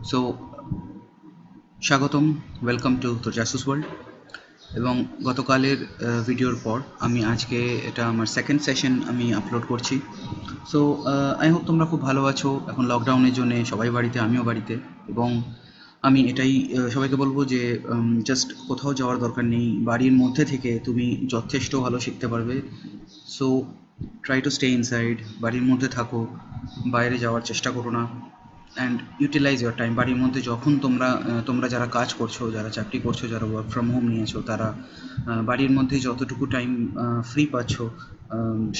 So স্বাগতম, welcome to তোজাসুস world. এবং গতকালের ভিডিওর পর আমি আজকে এটা আমার সেকেন্ড সেশন আমি আপলোড করছি। সো আই হোপ তোমরা খুব ভালো আছো। এখন লকডাউনের জন্য সবাই বাড়িতে, আমিও বাড়িতে। এবং আমি এটাই সবাইকে বলবো যে জাস্ট কোথাও যাওয়ার দরকার নেই, বাড়ির মধ্যে থেকে তুমি যথেষ্ট ভালো শিখতে পারবে। So try to stay inside, বাড়ির মধ্যে থাকো, বাইরে যাওয়ার চেষ্টা করো না। And utilise your time. বাড়ির মধ্যে যখন তোমরা যারা কাজ করছো, যারা চাকরি করছো, যারা ওয়ার্ক ফ্রম হোম নিয়েছো, তারা বাড়ির মধ্যে যতটুকু টাইম ফ্রি পাচ্ছ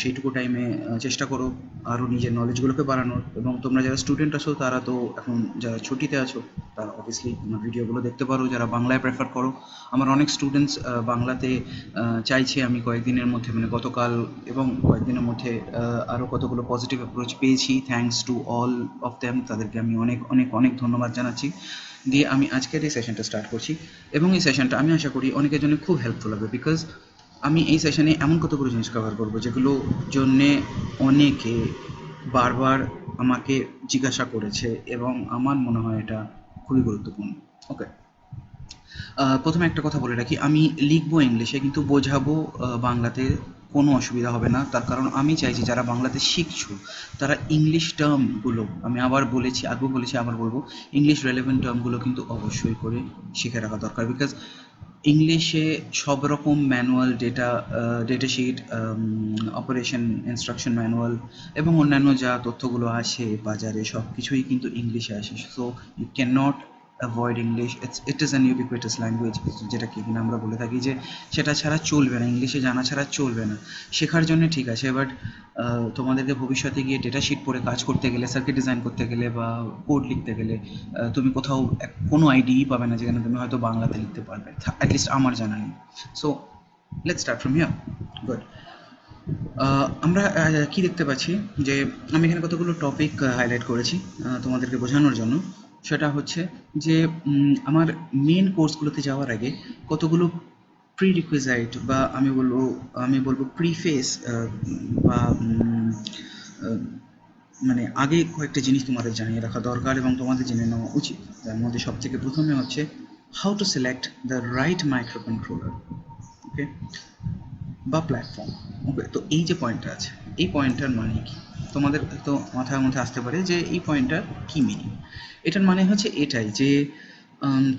সেইটুকু টাইমে চেষ্টা করো আরও নিজের নলেজগুলোকে বাড়ানোর। এবং তোমরা যারা স্টুডেন্ট আছো তারা তো এখন যারা ছুটিতে আছো তারা অবভিয়াসলি আমার ভিডিওগুলো দেখতে পারো। যারা বাংলায় প্রেফার করো, আমার অনেক স্টুডেন্টস বাংলাতে চাইছে। আমি কয়েকদিনের মধ্যে, মানে গতকাল এবং কয়েকদিনের মধ্যে আরও কতগুলো পজিটিভ অ্যাপ্রোচ পেয়েছি। Thanks to all of them, তাদেরকে আমি অনেক অনেক অনেক ধন্যবাদ জানাচ্ছি। দিয়ে আমি আজকের এই সেশনটা স্টার্ট করছি এবং এই সেশনটা আমি আশা করি অনেকের জন্য খুব হেল্পফুল হবে। বিকজ আমি এই সেশনে এমন কতগুলো জিনিস কভার করবো যেগুলো জন্যে অনেকে বারবার আমাকে জিজ্ঞাসা করেছে এবং আমার মনে হয় এটা খুবই গুরুত্বপূর্ণ। ওকে, প্রথমে একটা কথা বলে রাখি, আমি লিখবো ইংলিশে কিন্তু বোঝাবো বাংলাতে, কোনো অসুবিধা হবে না। তার কারণ আমি চাইছি যারা বাংলাতে শিখছো তারা ইংলিশ টার্মগুলো, আমি আবার বলেছি, আগেও বলেছি, আবার বলবো, ইংলিশ রেলেভেন্ট টার্মগুলো কিন্তু অবশ্যই করে শিখে রাখা দরকার। বিকজ ইংলিশে সব রকম manual, data sheet, operation instruction manual এবং অন্যান্য যা তথ্যগুলো আসে বাজারে, সব কিছুই কিন্তু ইংলিশে আসে। So you can not avoid English. It is an ubiquitous language, যেটাকে কিনা আমরা বলে থাকি যে সেটা ছাড়া চলবে না, ইংলিশে জানা ছাড়া চলবে না। শেখার জন্য ঠিক আছে, বাট তোমাদেরকে ভবিষ্যতে গিয়ে ডেটা শিট পড়ে কাজ করতে গেলে, সার্কিট ডিজাইন করতে গেলে বা কোড লিখতে গেলে তুমি কোথাও কোনো আইডিই পাবে না যেখানে তুমি হয়তো বাংলাতে লিখতে পারবে, অ্যাটলিস্ট আমার জানা নেই। So let's start from here. Good. আমরা কি দেখতে পাচ্ছি যে আমি এখানে কতগুলো টপিক হাইলাইট করেছি তোমাদেরকে বোঝানোর জন্য। সেটা হচ্ছে যে আমার মেন কোর্সগুলোতে যাওয়ার আগে কতগুলো প্রিরিকুইজাইট বা আমি বলবো প্রিফেস বা মানে আগে কয়েকটা জিনিস তোমাদের জানিয়ে রাখা দরকার এবং তোমাদের জেনে নেওয়া উচিত। তার মধ্যে সবথেকে প্রথমে হচ্ছে how to select the right micro controller, okay, বা প্ল্যাটফর্ম। ওকে, তো এই যে পয়েন্টটা আছে, এই পয়েন্টটার মানে কি তোমাদের তো মাথার মধ্যে আসতে পারে যে এই পয়েন্টটার কী মিনিং। এটার মানে হচ্ছে এটাই যে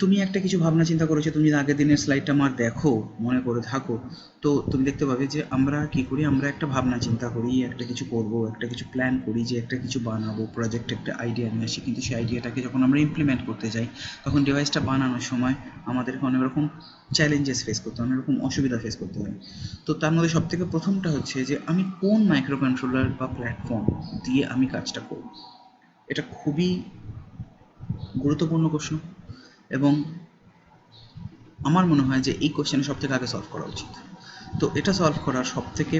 তুমি একটা কিছু ভাবনা চিন্তা করেছো, তুমি যদি আগের দিনের স্লাইডটা আমার দেখো, মনে করে থাকো, তো তুমি দেখতে পাবে যে আমরা কী করি, আমরা একটা ভাবনা চিন্তা করি, একটা কিছু করব, একটা কিছু প্ল্যান করি, যে একটা কিছু বানাবো, প্রজেক্ট একটা আইডিয়া নিয়ে আসি। কিন্তু সেই আইডিয়াটাকে যখন আমরা ইমপ্লিমেন্ট করতে যাই তখন ডিভাইসটা বানানোর সময় আমাদেরকে অনেক রকম চ্যালেঞ্জেস ফেস করতে হয়, অনেক রকম অসুবিধা ফেস করতে হয়। তো তার মধ্যে সবথেকে প্রথমটা হচ্ছে যে আমি কোন মাইক্রো কন্ট্রোলার বা প্ল্যাটফর্ম দিয়ে আমি কাজটা করব। এটা খুবই গুরুত্বপূর্ণ প্রশ্ন এবং আমার মনে হয় যে এই কোশ্চেনে সবথেকে আগে সলভ করা উচিত। তো এটা সলভ করার সবথেকে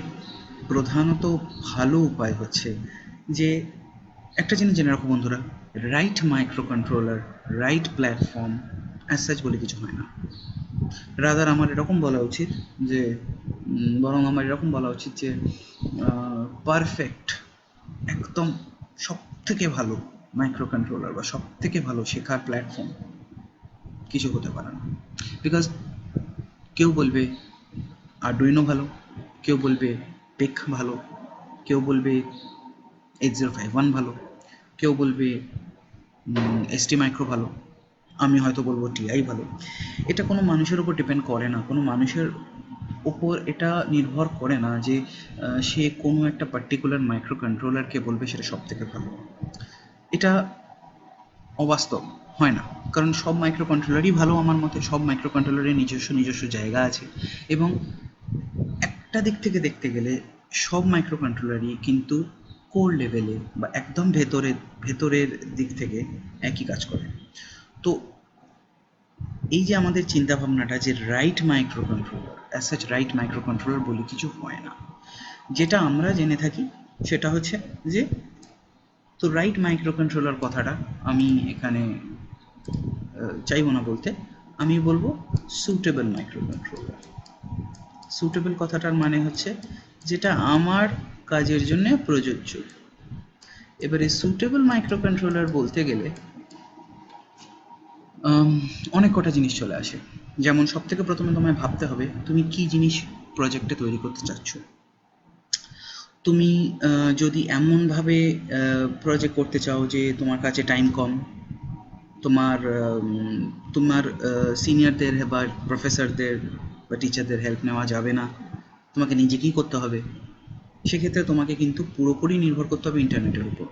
প্রধানত ভালো উপায় হচ্ছে যে একটা জিনিস জেনে রাখো বন্ধুরা, right micro controller, right platform as such বলে কিছু হয় না। রাদার আমার এরকম বলা উচিত যে আমার এরকম বলা উচিত যে পারফেক্ট, একদম সব থেকে ভালো মাইক্রো কন্ট্রোলার বা সব থেকে ভালো শেখার প্ল্যাটফর্ম কিছু হতে পারে না। বিকজ কেউ বলবে আরডুইনো ভালো, কেউ বলবে পেক ভালো, কেউ বলবে 8051 ভালো, কেউ বলবে এসটি মাইক্রো ভালো, আমি হয়তো বলবো টিআই ভালো। এটা কোনো মানুষের উপর ডিপেন্ড করে না, কোনো মানুষের ওপর এটা নির্ভর করে না যে সে কোনো একটা পার্টিকুলার মাইক্রো কন্ট্রোলারকে বলবে সেটা সব থেকে ভালো। এটা অবাস্তব, হয় না। কারণ সব মাইক্রো কন্ট্রোলারই ভালো আমার মতে, সব মাইক্রো কন্ট্রোলারের নিজস্ব জায়গা আছে এবং একটা দিক থেকে দেখতে গেলে সব মাইক্রো কন্ট্রোলারই কিন্তু কোর লেভেলে বা একদম ভেতরের দিক থেকে একই কাজ করে। তো এই যে আমাদের চিন্তাভাবনাটা যে right micro controller, as such right micro controller বলে কিছু হয় না। যেটা আমরা জেনে থাকি সেটা হচ্ছে যে, তো রাইট মাইক্রো কন্ট্রোলার কথাটা আমি এখানে চাইবো না বলতে, আমি বলবো সুটেবল মাইক্রো কন্ট্রোলার। সুটেবল কথাটার মানে হচ্ছে যেটা আমার কাজের জন্য প্রযোজ্য। এবারে সুটেবল মাইক্রো কন্ট্রোলার বলতে গেলে অনেক কটা জিনিস চলে আসে। যেমন সবথেকে প্রথমে তোমায় ভাবতে হবে তুমি কি জিনিস প্রজেক্টে তৈরি করতে চাচ্ছ। তুমি যদি এমনভাবে প্রজেক্ট করতে চাও যে তোমার কাছে টাইম কম, তোমার তোমার সিনিয়রদের বা প্রফেসরদের বা টিচারদের হেল্প নেওয়া যাবে না, তোমাকে নিজেকেই করতে হবে, সেক্ষেত্রে তোমাকে কিন্তু পুরোপুরি নির্ভর করতে হবে ইন্টারনেটের উপর,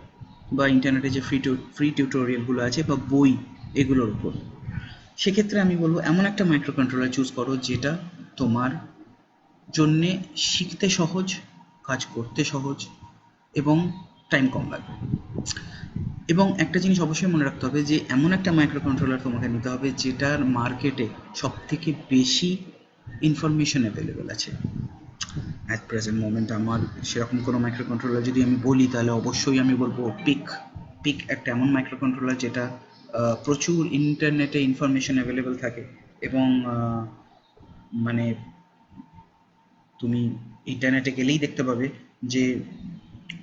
বা ইন্টারনেটে যে ফ্রি টিউটোরিয়ালগুলো আছে বা বই, এগুলোর উপর। সেক্ষেত্রে আমি বলবো এমন একটা মাইক্রো কন্ট্রোলার চুজ করো যেটা তোমার জন্যে শিখতে সহজ, কাজ করতে সহজ এবং টাইম কম লাগবে। এবং একটা জিনিস অবশ্যই মনে রাখতে হবে যে এমন একটা মাইক্রো কন্ট্রোলার তোমাকে নিতে হবে যেটার মার্কেটে সবথেকে বেশি ইনফরমেশন অ্যাভেলেবেল আছে। অ্যাট প্রেজেন্ট মোমেন্ট আমার সেরকম কোনো মাইক্রো কন্ট্রোলার যদি আমি বলি তাহলে অবশ্যই আমি বলবো পিক একটা এমন মাইক্রো কন্ট্রোলার যেটা প্রচুর ইন্টারনেটে ইনফরমেশন অ্যাভেলেবেল থাকে এবং মানে তুমি ইন্টারনেটে গেলেই দেখতে পাবে যে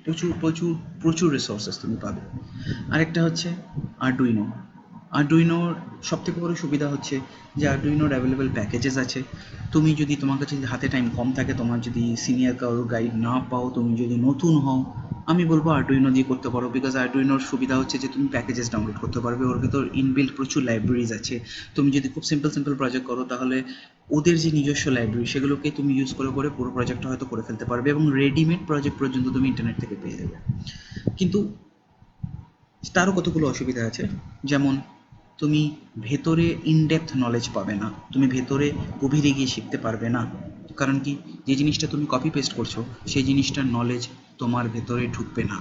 প্রচুর প্রচুর প্রচুর রিসোর্সেস তুমি পাবে। আরেকটা হচ্ছে আরডুইনো। আরডুইনোর সবথেকে বড় সুবিধা হচ্ছে যে আরডুইনোর অ্যাভেলেবেল প্যাকেজেস আছে। তুমি যদি তোমার কাছে হাতে টাইম কম থাকে, তোমার যদি সিনিয়র কারোর গাইড না পাও, তুমি যদি নতুন হও, আমি বলবো আরডুইনো দিয়ে করতে পারো। বিকজ আরডুইনোর সুবিধা হচ্ছে যে তুমি প্যাকেজেস ডাউনলোড করতে পারবে, ওর ভিতর ইনবিল্ট প্রচুর লাইব্রেরিজ আছে। তুমি যদি খুব সিম্পল প্রজেক্ট করো তাহলে ওদের যে নিজস্ব লাইব্রেরি সেগুলোকে তুমি ইউজ করে করে পুরো প্রজেক্টটা হয়তো করে ফেলতে পারবে এবং রেডিমেড প্রজেক্ট পর্যন্ত তুমি ইন্টারনেট থেকে পেয়ে যাবে। কিন্তু তারও কতগুলো অসুবিধা আছে, যেমন তুমি ভেতরে ইনডেপথ নলেজ পাবে না, তুমি ভেতরে গভীরে গিয়ে শিখতে পারবে না। কারণ কি, যে জিনিসটা তুমি কপি পেস্ট করছো সেই জিনিসটার নলেজ তোমার ভেতরে ঢুকবে না।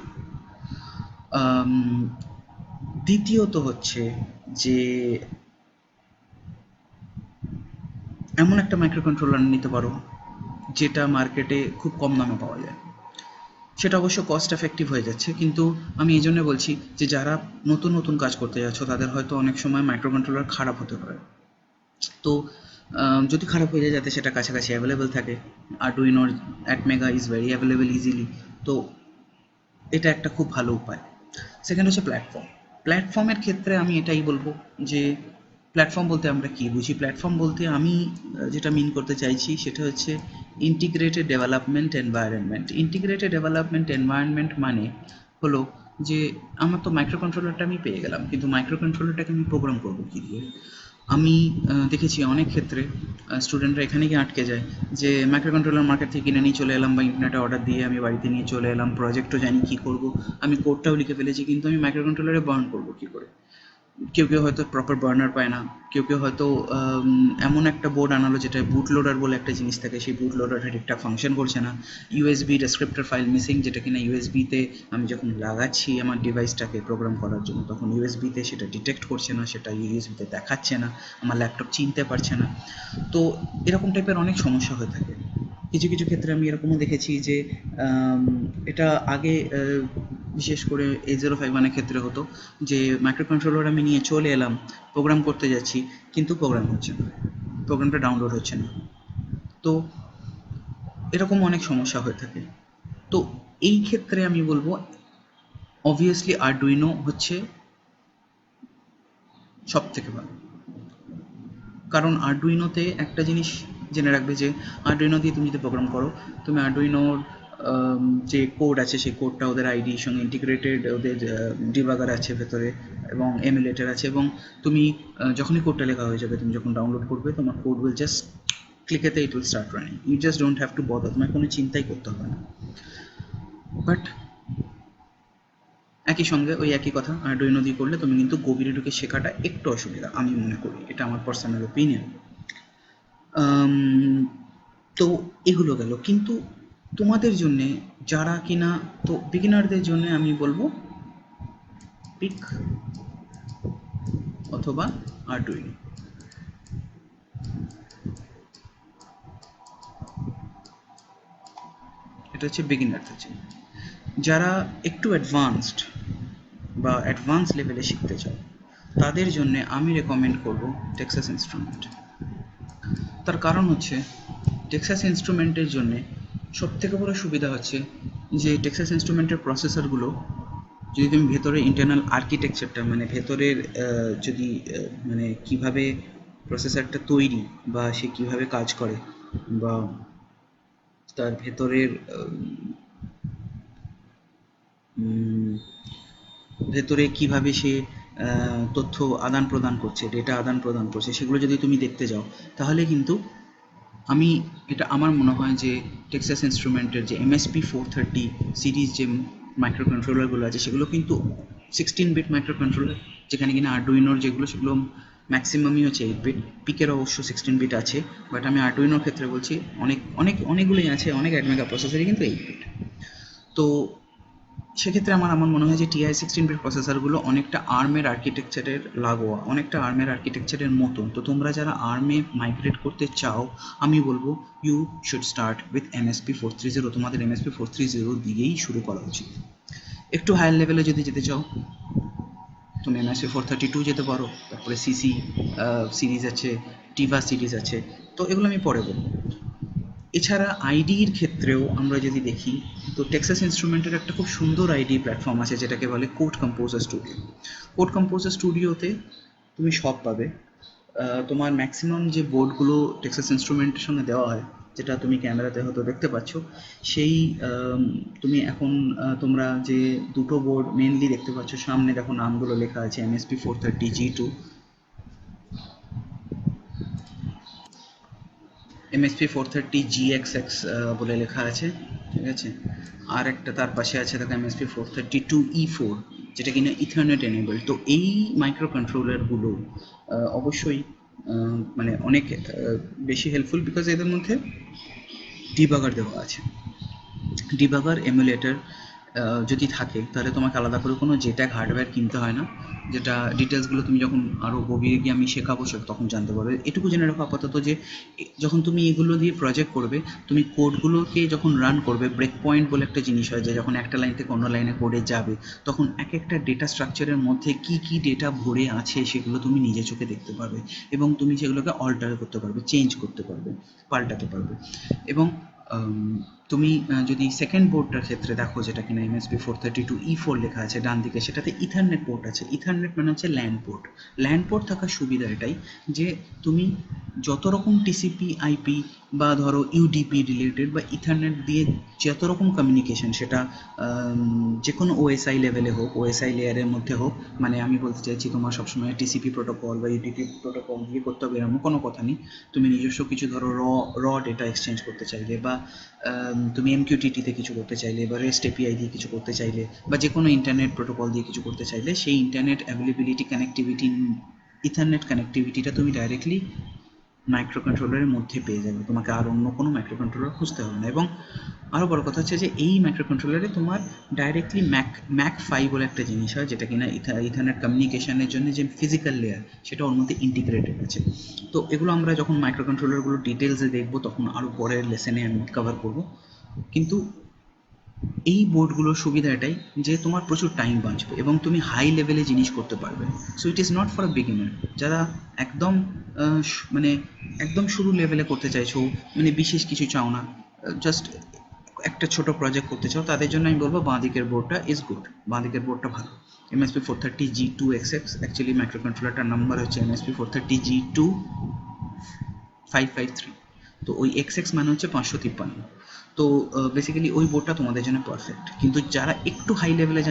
দ্বিতীয়ত হচ্ছে যে এমন একটা মাইক্রো কন্ট্রোলার নিতে পারো যেটা মার্কেটে খুব কম দামে পাওয়া যায়। সেটা অবশ্য কস্ট এফেক্টিভ হয়ে যাচ্ছে, কিন্তু আমি এই জন্য বলছি যে যারা নতুন নতুন কাজ করতে যাচ্ছ তাদের হয়তো অনেক সময় মাইক্রো কন্ট্রোলার খারাপ হতে পারে। তো যদি খারাপ হয়ে যায় যাতে সেটা কাছাকাছি অ্যাভেলেবেল থাকে। আরডুইনোর 1 mega is very available easily. তো এটা একটা খুব ভালো উপায়। সেকেন্ড হচ্ছে প্ল্যাটফর্মের ক্ষেত্রে আমি এটাই বলবো যে প্ল্যাটফর্ম বলতে আমরা কী বুঝি। প্ল্যাটফর্ম বলতে আমি যেটা মিন করতে চাইছি সেটা হচ্ছে integrated development environment. Integrated development environment মানে হলো যে আমার তো মাইক্রো কন্ট্রোলারটা আমি পেয়ে গেলাম, কিন্তু মাইক্রো কন্ট্রোলারটাকে আমি প্রোগ্রাম করবো কী দিয়ে। আমি দেখেছি অনেক ক্ষেত্রে স্টুডেন্টরা এখানে গিয়ে আটকে যায় যে মাইক্রো কন্ট্রোলার মার্কেট থেকে কিনে নিয়ে চলে এলাম বা ইন্টারনেটে অর্ডার দিয়ে আমি বাড়িতে নিয়ে চলে এলাম, প্রজেক্টও জানি কী করবো, আমি কোডটাও লিখে ফেলেছি, কিন্তু আমি মাইক্রো কন্ট্রোলারে বার্ন করবো কী করে। কেউ কেউ হয়তো প্রপার বার্নার পায় না, কেউ কেউ হয়তো এমন একটা বোর্ড আনালো যেটা বুট লোডার বলে একটা জিনিস থাকে, সেই বুট লোডারটা ঠিকঠাক ফাংশন করছে না, ইউএসবি ডেসক্রিপ্টর ফাইল মিসিং, যেটা কিনা ইউএসবিতে আমি যখন লাগাচ্ছি আমার ডিভাইসটাকে প্রোগ্রাম করার জন্য তখন ইউএসবিতে সেটা ডিটেক্ট করছে না, সেটা ইউএসবিতে দেখাচ্ছে না, আমার ল্যাপটপ চিনতে পারছে না। তো এরকম টাইপের অনেক সমস্যা হয়ে থাকে। কিছু কিছু ক্ষেত্রে আমি এরকমও দেখেছি যে এটা আগে বিশেষ করে A051 ক্ষেত্রে হতো যে মাইক্রো কন্ট্রোলার আমি নিয়ে চলে এলাম, প্রোগ্রাম করতে যাচ্ছি, কিন্তু প্রোগ্রাম হচ্ছে না, প্রোগ্রামটা ডাউনলোড হচ্ছে না। তো এরকম অনেক সমস্যা হয়ে থাকে। তো এই ক্ষেত্রে আমি বলবো অবভিয়াসলি আরডুইনো হচ্ছে সব থেকে ভালো। কারণ আরডুইনোতে একটা জিনিস জেনে রাখবে যে আরডুইনো দিয়ে তুমি যদি প্রোগ্রাম করো, তুমি আরডুইনোর যে কোড আছে সেই কোডটা ওদের আইডির সঙ্গে ইন্টিগ্রেটেড, ওদের ডিবাগার আছে ভেতরে এবং এমুলেটর আছে, এবং তুমি যখনই কোডটা লেখা হয়ে যাবে, তুমি যখন ডাউনলোড করবে তোমার কোড উইল জাস্ট ক্লিকেতে it will start running, you just don't have to bother, তোমার কোনো চিন্তাই করতে হবে না। বাট একই সঙ্গে ওই একই কথা আরডুইনো দিয়ে করলে তুমি কিন্তু গভীরে ঢুকে শেখাটা একটু অসুবিধা আমি মনে করি, এটা আমার পার্সোনাল ওপিনিয়ন। তো এগুলো গেল, কিন্তু তোমাদের জন্যে যারা কিনা, তো বিগিনারদের জন্য আমি বলবো পিক অথবা আরডুইনো। এটা হচ্ছে বিগিনারদের জন্য। যারা একটু অ্যাডভান্সড বা অ্যাডভান্স লেভেলে শিখতে চাও তাদের জন্য আমি রেকমেন্ড করব টেক্সাস ইনস্ট্রুমেন্ট। তার কারণ হচ্ছে টেক্সাস ইনস্ট্রুমেন্টের জন্যে সবথেকে বড় সুবিধা হচ্ছে যে টেক্সাস ইনস্ট্রুমেন্টের প্রসেসরগুলো যদি তুমি ভেতরে ইন্টারনাল আর্কিটেকচারটা মানে ভেতরের যদি মানে কিভাবে প্রসেসরটা তৈরি বা সে কিভাবে কাজ করে বা তার ভেতরের ভেতরে কিভাবে সে তথ্য আদান প্রদান করছে, ডেটা আদান প্রদান করছে, সেগুলো যদি তুমি দেখতে যাও তাহলে কিন্তু এটা আমার মনে হয় যে টেক্সাস ইনস্ট্রুমেন্টের যে MSP 430 সিরিজ যে মাইক্রো কন্ট্রোলারগুলো আছে সেগুলো কিন্তু 16 বিট মাইক্রো কন্ট্রোলার, যেখানে কিনা আর্ডুইনোর যেগুলো সেগুলো ম্যাক্সিমামই হচ্ছে 8 বিট। পিকের অবশ্য 16 বিট আছে, বাট আমি আর্ডুইনোর ক্ষেত্রে বলছি অনেকগুলোই আছে, অনেক অ্যাডমেগা প্রসেসরই কিন্তু 8 বিট। তো সেক্ষেত্রে আমার মনে হয় যে TI 16 বিট প্রসেসরগুলো অনেকটা আর্মের আর্কিটেকচারের লাগোয়া, অনেকটা আর্মের আর্কিটেকচারের মতন। তো তোমরা যারা আর্মে মাইগ্রেট করতে চাও আমি বলবো you should start with MSP 430। তোমাদের MSP 430 দিয়েই শুরু করা উচিত। একটু হায়ার লেভেলে যদি যেতে চাও তুমি MSP 432 যেতে পারো, তারপরে CC সিরিজ আছে, টিভা সিরিজ আছে, তো এগুলো আমি পরে বলবো। এছাড়া আইডির ক্ষেত্রেও আমরা যদি দেখি তো টেক্সাস ইনস্ট্রুমেন্টের একটা খুব সুন্দর আইডি প্ল্যাটফর্ম আছে যেটাকে বলে code composer studio. Code composer স্টুডিওতে তুমি সব পাবে। তোমার ম্যাক্সিমাম যে বোর্ডগুলো টেক্সাস ইনস্ট্রুমেন্টের সঙ্গে দেওয়া হয়, যেটা তুমি ক্যামেরাতে হয়তো দেখতে পাচ্ছ, সেই তুমি এখন তোমরা যে দুটো বোর্ড মেনলি দেখতে পাচ্ছ সামনে, দেখো নামগুলো লেখা আছে MSP 430 G2, MSP 430 GXX বলে লেখা আছে, ঠিক আছে। আর একটা তার পাশে আছে দেখো MSP 432 E4, যেটা কিনা ইথারনেট এনেবল। তো এই মাইক্রো কন্ট্রোলারগুলো অবশ্যই মানে অনেক বেশি হেল্পফুল, বিকজ এদের মধ্যে ডিবাগার দেওয়া আছে। ডিবাগার এমুলেটর যদি থাকে তাহলে তোমাকে আলাদা করে কোনো জেট্যাগ হার্ডওয়্যার কিনতে হয় না, যেটা ডিটেলসগুলো তুমি যখন আরও গভীরে গিয়ে আমি শেখাবো তখন জানতে পারবে। এটুকু জেনে রাখো আপাতত যে যখন তুমি এগুলো দিয়ে প্রজেক্ট করবে, তুমি কোডগুলোকে যখন রান করবে, ব্রেক পয়েন্ট বলে একটা জিনিস হয় যে যখন একটা লাইন থেকে অন্য লাইনে কোডে যাবে তখন এক একটা ডেটা স্ট্রাকচারের মধ্যে কী ডেটা ভরে আছে সেগুলো তুমি নিজে চোখে দেখতে পারবে এবং তুমি সেগুলোকে অল্টার করতে পারবে, চেঞ্জ করতে পারবে, পাল্টাতে পারবে। এবং তুমি যদি সেকেন্ড বোর্ডটার ক্ষেত্রে দেখো যেটা কিনা MSP 432 E4 লেখা আছে ডান দিকে, সেটাতে ইথারনেট পোর্ট আছে। ইথারনেট মানে হচ্ছে ল্যান্ড পোর্ট। ল্যান্ড পোর্ট থাকার সুবিধা এটাই যে তুমি যত রকম TCP IP বা ধরো UDP রিলেটেড বা ইথারনেট দিয়ে যত রকম কমিউনিকেশন, সেটা যে কোনো OSI লেভেলে হোক, OSI লেয়ারের মধ্যে হোক, মানে আমি বলতে চাইছি তোমার সবসময় TCP প্রোটোকল বা UDP প্রোটোকল দিয়ে করতে হবে এরকম কোনো কথা নেই। তুমি নিজস্ব কিছু ধরো র ডেটা এক্সচেঞ্জ করতে চাইলে, বা তুমি MQTT তে কিছু করতে চাইলে, বা REST API দিয়ে কিছু করতে চাইলে, বা যে কোনো ইন্টারনেট প্রোটোকল দিয়ে কিছু করতে চাইলে, সেই ইন্টারনেট অ্যাভেলেবিলিটি কানেক্টিভিটি, ইথারনেট কানেক্টিভিটিটা তুমি ডাইরেক্টলি মাইক্রো কন্ট্রোলারের মধ্যে পেয়ে যাবে, তোমাকে আর অন্য কোনো মাইক্রো কন্ট্রোলার খুঁজতে হবে না। এবং আরও বড় কথা হচ্ছে যে এই মাইক্রো কন্ট্রোলারে তোমার ডাইরেক্টলি ম্যাক 5 বলে একটা জিনিস হয়, যেটা কিনা ইথারনেট কমিউনিকেশনের জন্য যে ফিজিক্যাল লেয়ার সেটা ওর মধ্যে ইন্টিগ্রেটেড আছে। তো এগুলো আমরা যখন মাইক্রো কন্ট্রোলারগুলো ডিটেলসে দেখবো তখন আরও পরের লেসনে আমি কভার করব। কিন্তু এই বোর্ডগুলোর সুবিধা এটাই যে তোমার প্রচুর টাইম বাঁচবে এবং তুমি হাই লেভেলে জিনিস করতে পারবে। So it is not for a beginner. যারা একদম মানে একদম শুরু লেভেলে করতে চাইছো, মানে বিশেষ কিছু চাও না, জাস্ট একটা ছোট প্রজেক্ট করতে চাও, তাদের জন্য আমি বলবো বাঁ দিকের বোর্ডটা ইজ গুড, বাঁ দিকের বোর্ডটা ভালো। MSP 430 G2XX, অ্যাকচুয়ালি মাইক্রো কন্ট্রোলারটার নাম্বার হচ্ছে MSP 430 G2553। তো ওই XX মানে হচ্ছে 553। তো বেসিক্যালি ওই বোর্ডটা তোমাদের জন্য পারফেক্ট। কিন্তু যারা একটু হাই লেভেলে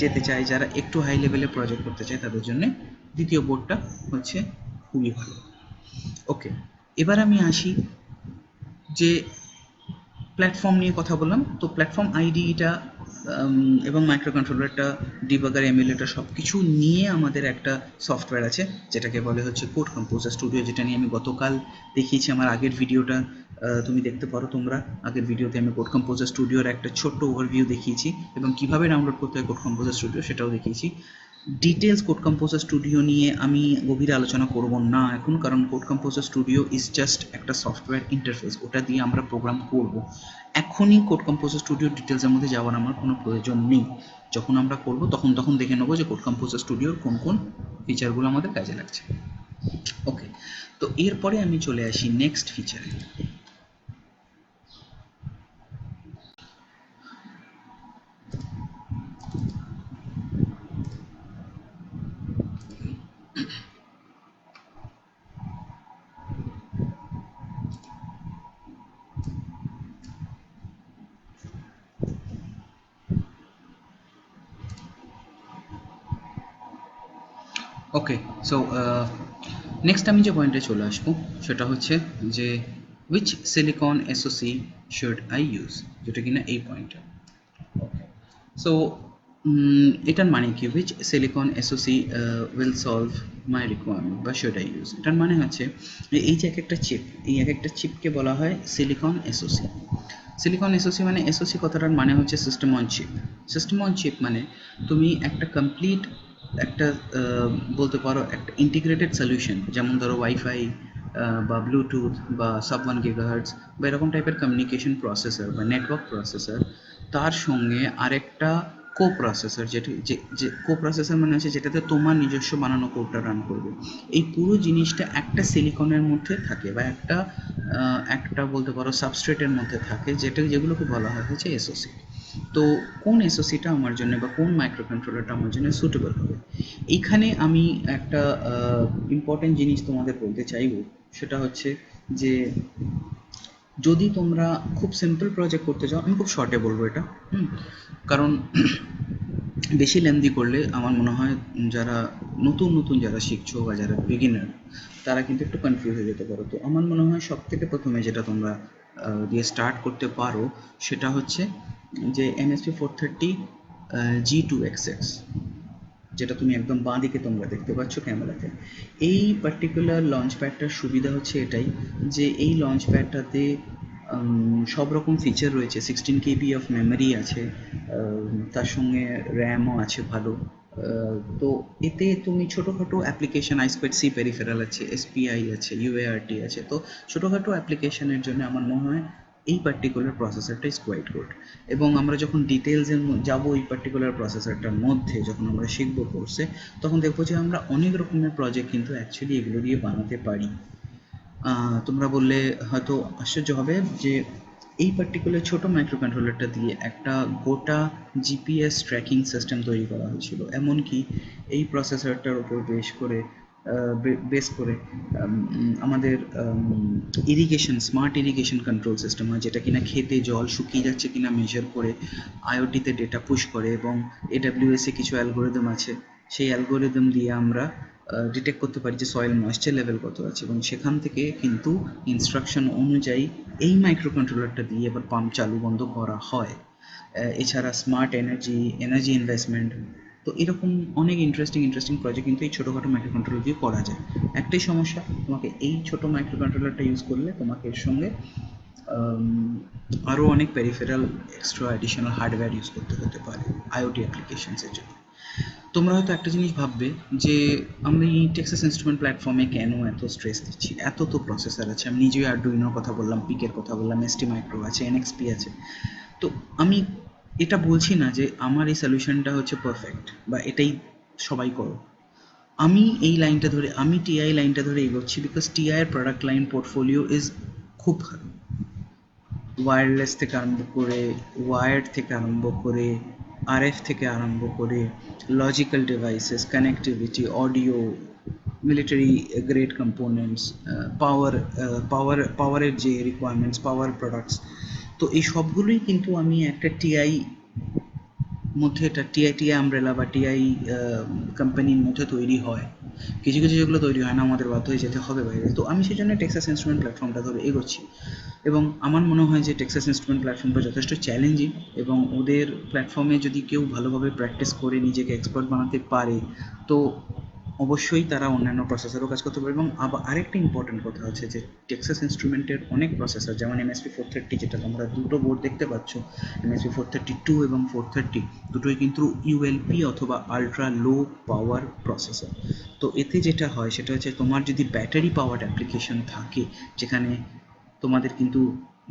যেতে চায়, যারা একটু হাই লেভেলে প্রজেক্ট করতে চায়, তাদের জন্য দ্বিতীয় বোর্ডটা হচ্ছে খুবই ভালো। ওকে, এবার আমি আসি যে প্ল্যাটফর্ম নিয়ে কথা বললাম। তো প্ল্যাটফর্ম আইডিটা এবং মাইক্রো কন্ট্রোলারটা, ডিবাগার, এমুলেটর সব কিছু নিয়ে আমাদের একটা সফটওয়্যার আছে যেটাকে বলে হচ্ছে কোড কম্পোজার স্টুডিও, যেটা নিয়ে আমি গতকাল দেখিয়েছি। আমার আগের ভিডিওটা তুমি দেখতে পারো, তোমরা আগের ভিডিওতে আমি কোড কম্পোজার স্টুডিওর একটা ছোট্ট ওভারভিউ দেখিয়েছি এবং কীভাবে ডাউনলোড করতে হয় কোড কম্পোজার স্টুডিও সেটাও দেখিয়েছি। ডিটেলস কোড কম্পোজার স্টুডিও নিয়ে আমি গভীরে আলোচনা করব না এখন, কারণ code composer studio is just একটা সফটওয়্যার ইন্টারফেস, ওটা দিয়ে আমরা প্রোগ্রাম করব। এখনই কোড কম্পোজার স্টুডিওর ডিটেলসের মধ্যে যাওয়ার আমার কোনো প্রয়োজন নেই। যখন আমরা করব তখন দেখে নেবো যে কোড কম্পোজার স্টুডিওর কোন কোন ফিচারগুলো আমাদের কাজে লাগছে। ওকে, তো এরপরে আমি চলে আসি নেক্সট ফিচারে। ওকে, সো নেক্সট আমি যে পয়েন্টে চলে আসবো সেটা হচ্ছে যে which silicon SoC should I use, যেটা কিনা এই পয়েন্টটা। ওকে, সো এটার মানে কি, which silicon SoC will solve my requirement বা শুড আই ইউজ, এটার মানে হচ্ছে যে এই যে এক একটা চিপ, এই এক একটা চিপকে বলা হয় সিলিকন এসওসি। সিলিকন এসওসি মানে, এসওসি কথাটার মানে হচ্ছে system on chip. System on chip মানে তুমি একটা কমপ্লিট একটা বলতে পারো একটা ইন্টিগ্রেটেড সলিউশন, যেমন ধরো ওয়াইফাই বা ব্লুটুথ বা সাব 1 গিগাহার্টজ বা এরকম টাইপের কমিউনিকেশন প্রসেসর বা নেটওয়ার্ক প্রসেসর, তার সঙ্গে আরেকটা কো প্রসেসর, যেটি যে কো প্রসেসর মানে হচ্ছে যেটাতে তোমার নিজস্ব বানানো কোডটা রান করবে। এই পুরো জিনিসটা একটা সিলিকনের মধ্যে থাকে বা একটা বলতে পারো সাবস্ট্রেটের মধ্যে থাকে, যেগুলোকে বলা হয় হচ্ছে এসওসি। তো কোন এসওসিটা আমার জন্য বা কোন মাইক্রো কন্ট্রোলারটা আমার জন্য সুটেবল হবে, এইখানে আমি একটা ইম্পর্টেন্ট জিনিস তোমাদের বলতে চাইবো, সেটা হচ্ছে যে যদি তোমরা খুব সিম্পল প্রজেক্ট করতে চাও, আমি খুব শর্টে বলবো এটা, কারণ বেশি লেন্দি করলে আমার মনে হয় যারা নতুন নতুন যারা শিখছো বা যারা বিগিনার, তারা কিন্তু একটু কনফিউজ হয়ে যেতে পারো। তো আমার মনে হয় সব থেকে প্রথমে যেটা তোমরা দিয়ে স্টার্ট করতে পারো সেটা হচ্ছে যে MSP430 G2XX, যেটা তুমি একদম বাঁ দিকে তোমরা দেখতে পাচ্ছ ক্যামেরাতে। এই পার্টিকুলার লঞ্চ প্যাডটার সুবিধা হচ্ছে এটাই যে এই লঞ্চ প্যাডটাতে সব রকম ফিচার রয়েছে। 16 KB অফ মেমোরি আছে, তার সঙ্গে র্যামও আছে ভালো। তো এতে তুমি ছোটোখাটো অ্যাপ্লিকেশান, I2C পেরিফেরাল আছে, SPI আছে, UART আছে, তো ছোটোখাটো অ্যাপ্লিকেশানের জন্য আমার মনে হয় এই পার্টিকুলার প্রসেসরটা ইজ কোয়াইট গুড। এবং আমরা যখন ডিটেলসে যাবো এই পার্টিকুলার প্রসেসরটার মধ্যে, যখন আমরা শিখবো কোর্সে, তখন দেখবো যে আমরা অনেক রকমের প্রজেক্ট কিন্তু অ্যাকচুয়ালি এগুলো দিয়ে বানাতে পারি। তোমরা বললে হয়তো আশ্চর্য হবে যে এই পার্টিকুলার ছোটো মাইক্রো কন্ট্রোলারটা দিয়ে একটা গোটা জিপিএস ট্র্যাকিং সিস্টেম তৈরি করা হয়েছিল। এমনকি এই প্রসেসরটার উপর বেস করে আমাদের irrigation, smart irrigation control system হয়, যেটা কিনা খেতে জল শুকিয়ে যাচ্ছে কিনা মেজার করে আইওটিতে ডেটা পুশ করে, এবং AWS কিছু অ্যালগোরিদম আছে, সেই অ্যালগোরিদম দিয়ে আমরা ডিটেক্ট করতে পারি যে সয়েল ময়েশ্চার লেভেল কত আছে, এবং সেখান থেকে কিন্তু ইনস্ট্রাকশন অনুযায়ী এই মাইক্রো কন্ট্রোলারটা দিয়ে এবার পাম্প চালু বন্ধ করা হয়। এছাড়া স্মার্ট এনার্জি ইনভেস্টমেন্ট, তো এরকম অনেক ইন্টারেস্টিং প্রজেক্ট কিন্তু এই ছোটোখাটো মাইক্রো কন্ট্রোলার দিয়ে করা যায়। একটাই সমস্যা, তোমাকে এই ছোটো মাইক্রো কন্ট্রোলারটা ইউজ করলে তোমাকে এর সঙ্গে আরও অনেক peripheral extra additional hardware use করতে হতে পারে আইওটি অ্যাপ্লিকেশনসের জন্য। তোমরা হয়তো একটা জিনিস ভাববে যে আমি টেক্সাস ইনস্ট্রুমেন্ট প্ল্যাটফর্মে কেন এত স্ট্রেস দিচ্ছি, এত তো প্রসেসর আছে, আমি নিজেই আরডুইনোর কথা বললাম, পিকের কথা বললাম, ST মাইক্রো আছে, NXP আছে। তো আমি এটা বলছি না যে আমার এই সলিউশনটা হচ্ছে পারফেক্ট বা এটাই সবাই করো। আমি এই লাইনটা ধরে, আমি TI লাইনটা ধরে এগোচ্ছি বিকজ TI এর প্রোডাক্ট লাইন পোর্টফোলিও ইজ খুব ভালো। ওয়্যারলেস থেকে আরম্ভ করে, ওয়্যার্ড থেকে আরম্ভ করে, RF থেকে আরম্ভ করে, logical devices, connectivity, audio, military grade components, পাওয়ারের যে রিকোয়ারমেন্টস, পাওয়ার প্রোডাক্টস, তো এই সবগুলোই কিন্তু আমি একটা TI মধ্যে, এটা TI আমব্রেলা বা TI কোম্পানির মধ্যে তৈরি হয়। কিছু কিছু যেগুলো তৈরি হয় না, আমাদের বাধ্য হয়ে যেতে হবে বাইরে। তো আমি সেই জন্য টেক্সাস ইনস্ট্রুমেন্ট প্ল্যাটফর্মটা ধরে এগোচ্ছি, এবং আমার মনে হয় যে টেক্সাস ইনস্ট্রুমেন্ট প্ল্যাটফর্মটা যথেষ্ট চ্যালেঞ্জিং, এবং ওদের প্ল্যাটফর্মে যদি কেউ ভালোভাবে প্র্যাকটিস করে নিজেকে এক্সপার্ট বানাতে পারে, তো অবশ্যই তারা অন্যান্য প্রসেসরও কাজ করতে পারে। এবং আবার আরেকটা ইম্পর্টেন্ট কথা আছে যে টেক্সাস ইনস্ট্রুমেন্টের অনেক প্রসেসর, যেমন MSP430, যেটা তোমরা দুটো বোর্ড দেখতে পাচ্ছ, MSP432 এবং 430, দুটোই কিন্তু ULP অথবা আলট্রা লো পাওয়ার প্রসেসর। তো এতে যেটা হয় সেটা হচ্ছে তোমার যদি ব্যাটারি পাওয়ার অ্যাপ্লিকেশন থাকে, যেখানে তোমাদের কিন্তু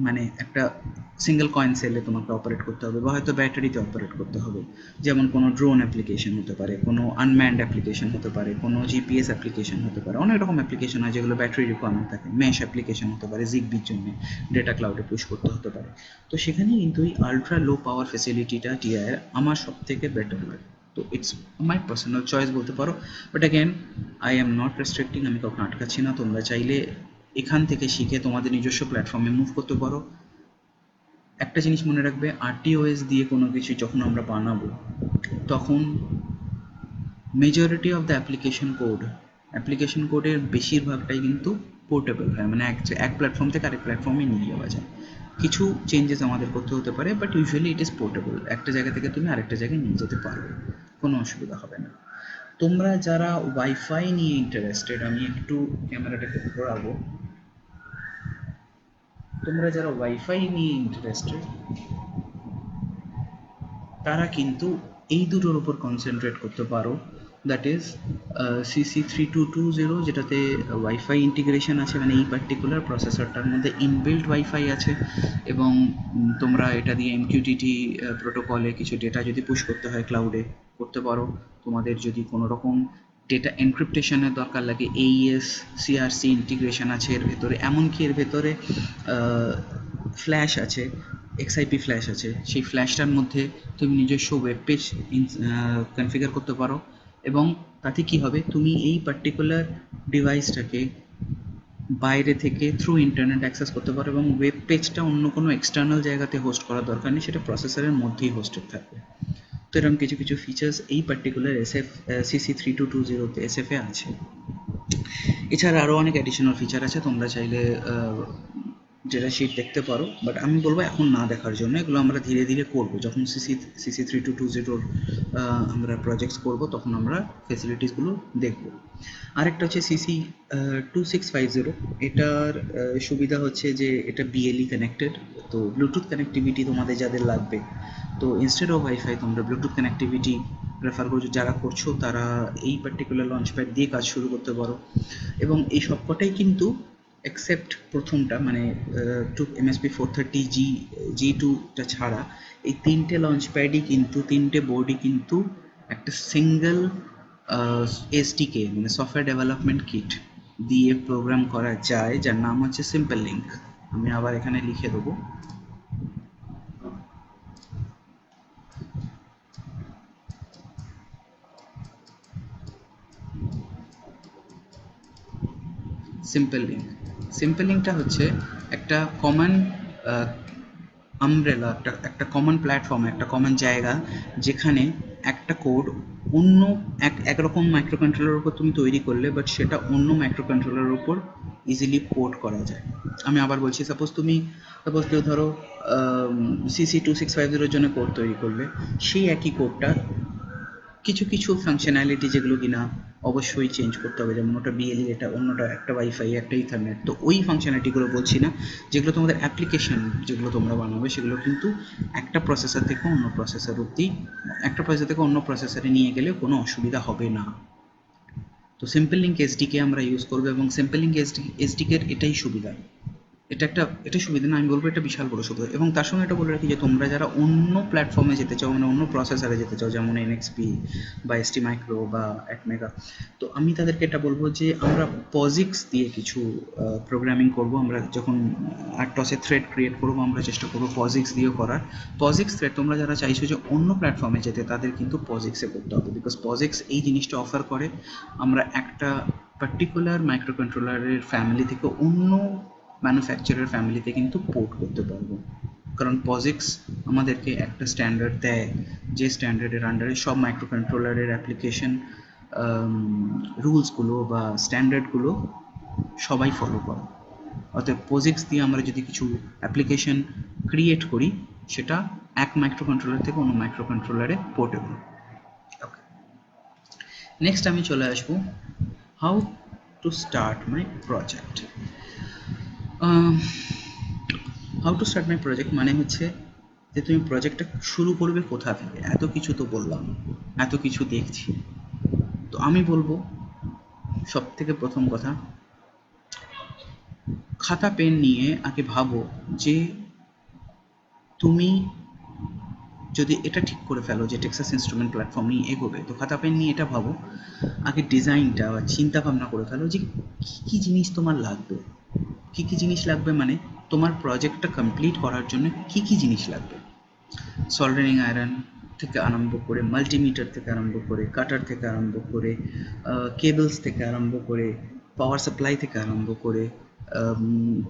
মানে একটা সিঙ্গেল কয়েন সেলে তোমাকে অপারেট করতে হবে বা হয়তো ব্যাটারিতে অপারেট করতে হবে, যেমন কোনো ড্রোন অ্যাপ্লিকেশন হতে পারে, কোনো আনম্যান্ড অ্যাপ্লিকেশন হতে পারে, কোনো GPS অ্যাপ্লিকেশন হতে পারে, অনেক রকম অ্যাপ্লিকেশন হয় যেগুলো ব্যাটারি রিকোয়ারমেন্ট থাকে, মেশ অ্যাপ্লিকেশন হতে পারে, জিগবির জন্য ডেটা ক্লাউডে পুশ করতে হতে পারে। তো সেখানে কিন্তু এই আলট্রা লো পাওয়ার ফেসিলিটিটা TI আমার সব থেকে বেটার লাগে। তো ইটস মাই পার্সোনাল চয়েস বলতে পারো, but again I am not রেস্ট্রিক্টিং, আমি কাউকে আটকাচ্ছি না। তোমরা চাইলে এখান থেকে শিখে তোমাদের নিজস্ব প্ল্যাটফর্মে মুভ করতে পারো। একটা জিনিস মনে রাখবে, RTOS দিয়ে কোনো কিছু যখন আমরা বানাবো, তখন মেজরিটি অফ দ্য অ্যাপ্লিকেশন কোডের বেশিরভাগটাই কিন্তু পোর্টেবল হয়, মানে এক প্ল্যাটফর্ম থেকে আরেক প্ল্যাটফর্মে নিয়ে যাওয়া যায়। কিছু চেঞ্জেস আমাদের করতে হতে পারে, but usually it is portable. একটা জায়গা থেকে তুমি আরেকটা জায়গায় নিয়ে যেতে পারবে, কোনো অসুবিধা হবে না। তোমরা যারা ওয়াইফাই নিয়ে ইন্টারেস্টেড, আমি একটু ক্যামেরাটাকে ঘোরাবো, তোমরা যারা ওয়াইফাই নিয়ে ইন্টারেস্টেড তারা কিন্তু এই দুটোর উপর কনসেন্ট্রেট করতে পারো, দ্যাট ইজ CC3220, যেটাতে ওয়াইফাই ইন্টিগ্রেশন আছে, মানে এই পার্টিকুলার প্রসেসরটার মধ্যে ইনবিল্ট ওয়াইফাই আছে, এবং তোমরা এটা দিয়ে MQTT প্রোটোকলে কিছু ডেটা যদি পুশ করতে হয় ক্লাউডে করতে পারো। তোমাদের যদি কোনো রকম ডেটা এনক্রিপ্টেশনের দরকার লাগে, AES CRC ইন্টিগ্রেশন আছে এর ভেতরে, এমনকি এর ভেতরে ফ্ল্যাশ আছে, XIP ফ্ল্যাশ আছে। সেই ফ্ল্যাশটার মধ্যে তুমি নিজস্ব ওয়েব পেজ কনফিগার করতে পারো, এবং তাতে কি হবে, তুমি এই পার্টিকুলার ডিভাইসটাকে বাইরে থেকে থ্রু ইন্টারনেট অ্যাক্সেস করতে পারো, এবং ওয়েব পেজটা অন্য কোনো এক্সটার্নাল জায়গাতে হোস্ট করার দরকার নেই, সেটা প্রসেসরের মধ্যেই হোস্টেড থাকবে। তো এরকম কিছু কিছু ফিচার্স এই পার্টিকুলার CC3220 SF-এ আছে। এছাড়া আরও অনেক অ্যাডিশনাল ফিচার আছে, তোমরা চাইলে ডেটা শিট দেখতে পারো, বাট আমি বলবো এখন না দেখার জন্য। এগুলো আমরা ধীরে ধীরে করবো, যখন CC3220 আমরা প্রজেক্টস করবো তখন আমরা ফেসিলিটিসগুলো দেখবো। আরেকটা হচ্ছে CC2650, এটার সুবিধা হচ্ছে যে এটা BLE কানেক্টেড, তো ব্লুটুথ কানেক্টিভিটি তোমাদের যাদের লাগবে, তো ইনস্টেড অফ ওয়াইফাই তোমরা ব্লুটুথ কানেক্টিভিটি প্রেফার করছো, যারা করছো তারা এই পার্টিকুলার লঞ্চ প্যাড দিয়ে কাজ শুরু করতে পারো। এবং এই সবকটাই কিন্তু এক্সেপ্ট প্রথমটা, মানে MSP430 G2টা ছাড়া এই তিনটে লঞ্চ প্যাডই কিন্তু, তিনটে বোর্ডই কিন্তু একটা সিঙ্গেল SDK মানে সফটওয়্যার ডেভেলপমেন্ট কিট দিয়ে প্রোগ্রাম করা যায়, যার নাম হচ্ছে সিম্পল লিঙ্ক। আমি আবার এখানে লিখে দেবো, সিম্পল লিঙ্কটা হচ্ছে একটা কমন আমব্রেলা, একটা কমন প্ল্যাটফর্ম, একটা কমন জায়গা, যেখানে একটা কোড অন্য একরকম মাইক্রো কন্ট্রোলারের উপর তুমি তৈরি করলে, বাট সেটা অন্য মাইক্রো কন্ট্রোলারের উপর ইজিলি পোর্ট করা যায়। আমি আবার বলছি, সাপোজ কেউ ধরো CC2650 জন্য কোড তৈরি করলে, সেই একই কোডটা কিছু ফাংশনালিটি যেগুলো কিনা অবশ্যই চেঞ্জ করতে হবে, যেমন ওটা BLE, এটা অন্যটা একটা ওয়াইফাই, একটা ইথারনেট, তো ওই ফাংশনালিটিগুলো বলছি না। যেগুলো তোমাদের অ্যাপ্লিকেশন যেগুলো তোমরা বানাবে, সেগুলো কিন্তু একটা প্রসেসর থেকে অন্য প্রসেসর অবধি, একটা প্রসেসর থেকে অন্য প্রসেসরে নিয়ে গেলে কোনো অসুবিধা হবে না। তো সিম্পল লিঙ্ক SDK আমরা ইউজ করবো, এবং সিম্পল লিঙ্ক SDK-র এটাই সুবিধা, এটা সুবিধা না, আমি বলবো এটা বিশাল বড় সুবিধা। এবং তার সঙ্গে এটা বলে রাখি যে তোমরা যারা অন্য প্ল্যাটফর্মে যেতে চাও, মানে অন্য প্রসেসরে যেতে চাও, যেমন NXP বা ST মাইক্রো বা অ্যাটমেগা, তো আমি তাদেরকে এটা বলবো যে আমরা POSIX দিয়ে কিছু প্রোগ্রামিং করব। আমরা যখন RTOS-এ থ্রেড ক্রিয়েট করবো, আমরা চেষ্টা করবো POSIX দিয়েও করার। POSIX থ্রেড তোমরা যারা চাইছো যে অন্য প্ল্যাটফর্মে যেতে, তাদের কিন্তু POSIX-এ করতে হবে, বিকজ POSIX এই জিনিসটা অফার করে, আমরা একটা পার্টিকুলার মাইক্রো কন্ট্রোলারের ফ্যামিলি থেকে অন্য ম্যানুফ্যাকচারার ফ্যামিলিতে কিন্তু পোর্ট করতে পারবো, কারণ POSIX আমাদেরকে একটা স্ট্যান্ডার্ড দেয়, যে স্ট্যান্ডার্ডের আন্ডারে সব মাইক্রো কন্ট্রোলারের অ্যাপ্লিকেশন রুলসগুলো বা স্ট্যান্ডার্ডগুলো সবাই ফলো করে। অর্থাৎ POSIX দিয়ে আমরা যদি কিছু অ্যাপ্লিকেশন ক্রিয়েট করি, সেটা এক মাইক্রো কন্ট্রোলার থেকে অন্য মাইক্রো কন্ট্রোলারে পোর্টেবল। ওকে, নেক্সট আমি চলে আসবো how to start my project. How to start my project মানে হচ্ছে যে তুমি প্রজেক্টটা শুরু করবে কোথা থেকে। এত কিছু তো বললাম, এত কিছু দেখছি, তো আমি বলবো সব থেকে প্রথম কথা, খাতা পেন নিয়ে আগে ভাবো যে তুমি যদি এটা ঠিক করে ফেলো যে টেক্সাস ইনস্ট্রুমেন্ট প্ল্যাটফর্ম নিয়ে এগোবে, তো খাতা পেন নিয়ে এটা ভাবো, আগে ডিজাইনটা বা চিন্তা ভাবনা করে ফেলো যে কী কী জিনিস তোমার লাগবে। কী কী জিনিস লাগবে মানে তোমার প্রজেক্টটা কমপ্লিট করার জন্য কী কী জিনিস লাগবে। সোল্ডারিং আয়রন থেকে আরম্ভ করে, মাল্টিমিটার থেকে আরম্ভ করে, কাটার থেকে আরম্ভ করে, কেবলস থেকে আরম্ভ করে, পাওয়ার সাপ্লাই থেকে আরম্ভ করে,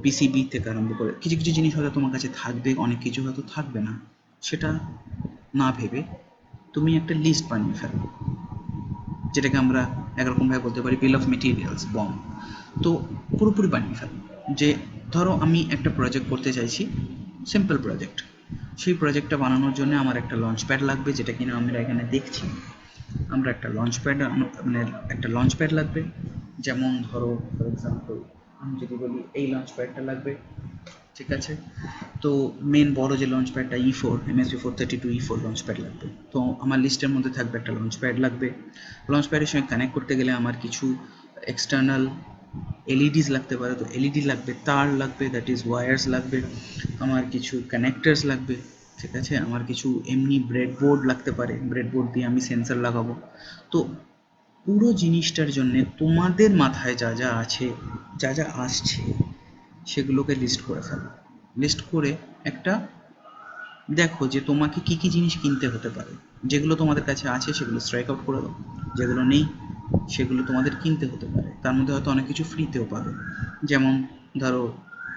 PCB থেকে আরম্ভ করে, কিছু কিছু জিনিস হয়তো তোমার কাছে থাকবে, অনেক কিছু হয়তো থাকবে না। সেটা না ভেবে তুমি একটা লিস্ট বানিয়ে ফেলো, যেটাকে আমরা একরকমভাবে বলতে পারি বিল অফ মেটেরিয়ালস, বম। তো পুরোপুরি বানিয়ে ফেলো। যে ধরো আমি একটা প্রজেক্ট করতে চাইছি, সিম্পল প্রজেক্ট, সেই প্রজেক্টটা বানানোর জন্য আমার একটা লঞ্চ প্যাড লাগবে, যেটা কিনা আমরা এখানে দেখছি। আমরা একটা লঞ্চ প্যাড, মানে একটা লঞ্চ প্যাড লাগবে। যেমন ধরো ফর এক্সাম্পল আমি যদি বলি এই লঞ্চ প্যাডটা লাগবে, ঠিক আছে। তো মেন বড় যে লঞ্চ প্যাডটা E4 MSP 432 E4 launch pad লাগবে। তো আমার লিস্টের মধ্যে থাকবে একটা লঞ্চ প্যাড লাগবে। লঞ্চ প্যাডের সঙ্গে কানেক্ট করতে গেলে আমার কিছু এক্সটার্নাল এলইডিস লাগতে পারে, তো এলইডি লাগবে, তার লাগবে, দ্যাট ইজ ওয়্যারস লাগবে, আমার কিছু কানেক্টার্স লাগবে, ঠিক আছে। আমার কিছু এমনি ব্রেডবোর্ড লাগতে পারে, ব্রেডবোর্ড দিয়ে আমি সেন্সর লাগাবো। তো পুরো জিনিসটার জন্যে তোমাদের মাথায় যা যা আছে, যা যা আসছে, সেগুলোকে লিস্ট করে ফেলো। লিস্ট করে একটা দেখো যে তোমাকে কি কি জিনিস কিনতে হতে পারে। যেগুলো তোমাদের কাছে আছে সেগুলো স্ট্রাইক আউট করে দাও, যেগুলো নেই সেগুলো তোমাদের কিনতে হতে পারে। তার মধ্যে হয়তো অনেক কিছু ফ্রিতেও পাবে। যেমন ধরো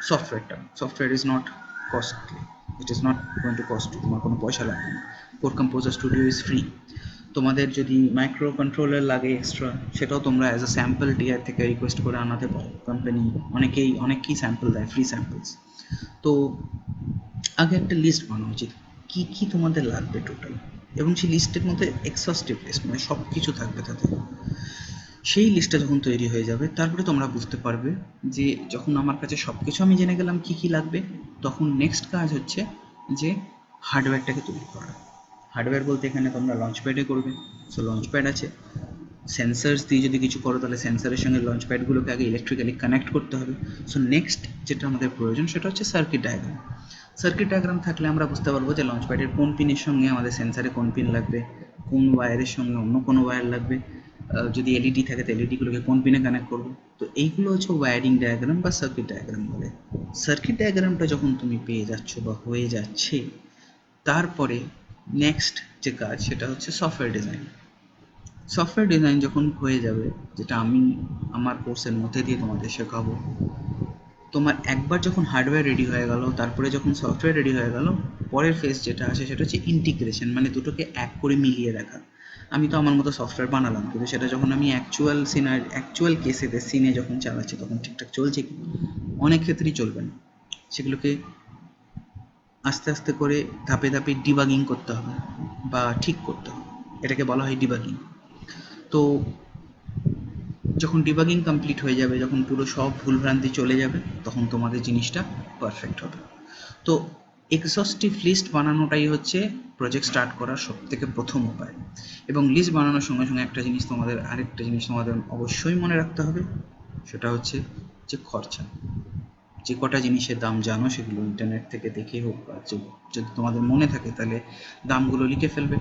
software is not costly, it is not going to cost, তোমার কোনো পয়সা লাগবে না। Code composer studio is free. তোমাদের যদি মাইক্রো কন্ট্রোলার লাগে এক্সট্রা, সেটাও তোমরা অ্যাজ আ স্যাম্পল টিয়ার থেকে রিকোয়েস্ট করে আনাতে পারো। কোম্পানি অনেকেই স্যাম্পল দেয়, ফ্রি স্যাম্পলস। তো আগে একটা লিস্ট বানানো উচিত কী কী তোমাদের লাগবে টোটাল, এবং সেই লিস্টের মধ্যে এক্সহস্টিভ লিস্ট, মানে সব কিছু থাকবে তাতে। সেই লিস্টটা যখন তৈরি হয়ে যাবে, তারপরে তোমরা বুঝতে পারবে যে যখন আমার কাছে সব কিছু আমি জেনে গেলাম কী কী লাগবে, তখন নেক্সট কাজ হচ্ছে যে হার্ডওয়্যারটাকে তৈরি করা। হার্ডওয়্যার বলতে এখানে তোমরা লঞ্চ প্যাডে করবে। সো লঞ্চ প্যাড আছে, সেন্সার্স দিয়ে যদি কিছু করো তাহলে সেন্সারের সঙ্গে লঞ্চ প্যাডগুলোকে আগে ইলেকট্রিক্যালি কানেক্ট করতে হবে। সো নেক্সট যেটা আমাদের প্রয়োজন সেটা হচ্ছে সার্কিট ডায়াগ্রাম। সার্কিট ডায়াগ্রাম থাকলে আমরা বুঝতে পারবো যে লঞ্চ প্যাডের কোন পিনের সঙ্গে আমাদের সেন্সারে কোন পিন লাগবে, কোন ওয়্যারের সঙ্গে অন্য কোনো ওয়্যার লাগবে, যদি এলইডি থাকে তো এলইডিগুলোকে কোন পিনে কানেক্ট করবো। তো এইগুলো হচ্ছে ওয়্যারিং ডায়াগ্রাম বা সার্কিট ডায়াগ্রাম বলে। সার্কিট ডায়াগ্রামটা যখন তুমি পেয়ে যাচ্ছ বা হয়ে যাচ্ছে, তারপরে নেক্সট যে কাজ সেটা হচ্ছে সফটওয়্যার ডিজাইন। সফটওয়্যার ডিজাইন যখন হয়ে যাবে, যেটা আমি আমার কোর্সের মধ্যে দিয়ে তোমাদের শেখাবো, তোমার একবার যখন হার্ডওয়্যার রেডি হয়ে গেল, তারপরে যখন সফটওয়্যার রেডি হয়ে গেল, পরের ফেজ যেটা আসে সেটা হচ্ছে ইন্টিগ্রেশন, মানে দুটোকে এক করে মিলিয়ে রাখা। আমি তো আমার মতো সফটওয়্যার বানালাম, কিন্তু সেটা যখন আমি অ্যাকচুয়াল কেসেতে সিনে যখন চালাচ্ছি তখন ঠিকঠাক চলছে কি? অনেক ক্ষেত্রেই চলবে না। সেগুলোকে আস্তে আস্তে করে ধাপে ধাপে ডিবাগিং করতে হবে বা ঠিক করতে হবে, এটাকে বলা হয় ডিবাগিং। তো যখন ডিবাগিং কমপ্লিট হয়ে যাবে, যখন পুরো সব ভুলভ্রান্তি চলে যাবে, তখন তোমাদের জিনিসটা পারফেক্ট হবে। তো এক্সস্টিভ লিস্ট বানানোটাই হচ্ছে প্রজেক্ট স্টার্ট করার সবথেকে প্রথম উপায়। এবং লিস্ট বানানোর সঙ্গে সঙ্গে আরেকটা জিনিস তোমাদের অবশ্যই মনে রাখতে হবে, সেটা হচ্ছে যে খরচা। যে কটা জিনিসের দাম জানো সেগুলো ইন্টারনেট থেকে দেখে হোক, বা যদি তোমাদের মনে থাকে তাহলে দামগুলো লিখে ফেলবে।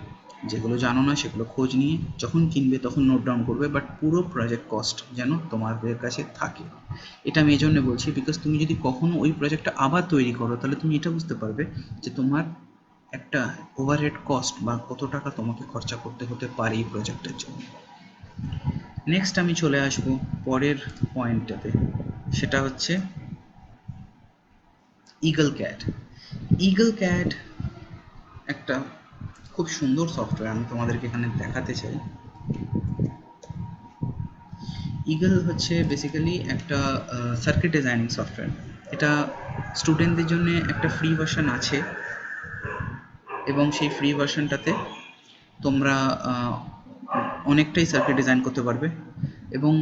যেগুলো জানো না সেগুলো খোঁজ নিয়ে যখন কিনবে তখন নোট ডাউন করবে, বাট পুরো প্রজেক্ট কস্ট যেন তোমাদের কাছে থাকে। এটা আমি এই জন্য বলছি, বিকজ তুমি যদি কখনো ওই প্রজেক্টটা আবার তৈরি করো, তাহলে তুমি এটা বুঝতে পারবে যে তোমার একটা ওভারহেড কস্ট বা কত টাকা তোমাকে খরচা করতে হতে পারে এই প্রজেক্টের জন্য। নেক্সট আমি চলে আসবো পরের পয়েন্টটাতে, সেটা হচ্ছে ইগল ক্যাট একটা খুব সুন্দর সফটওয়্যার, আমি তোমাদেরকে এখানে দেখাতে চাই। ইগল হচ্ছে বেসিক্যালি একটা সার্কিট ডিজাইনিং সফটওয়্যার। এটা স্টুডেন্টদের জন্য একটা ফ্রি ভার্সন আছে, এবং সেই ফ্রি ভার্সনটাতে তোমরা অনেকটাই সার্কিট ডিজাইন করতে পারবে। এবং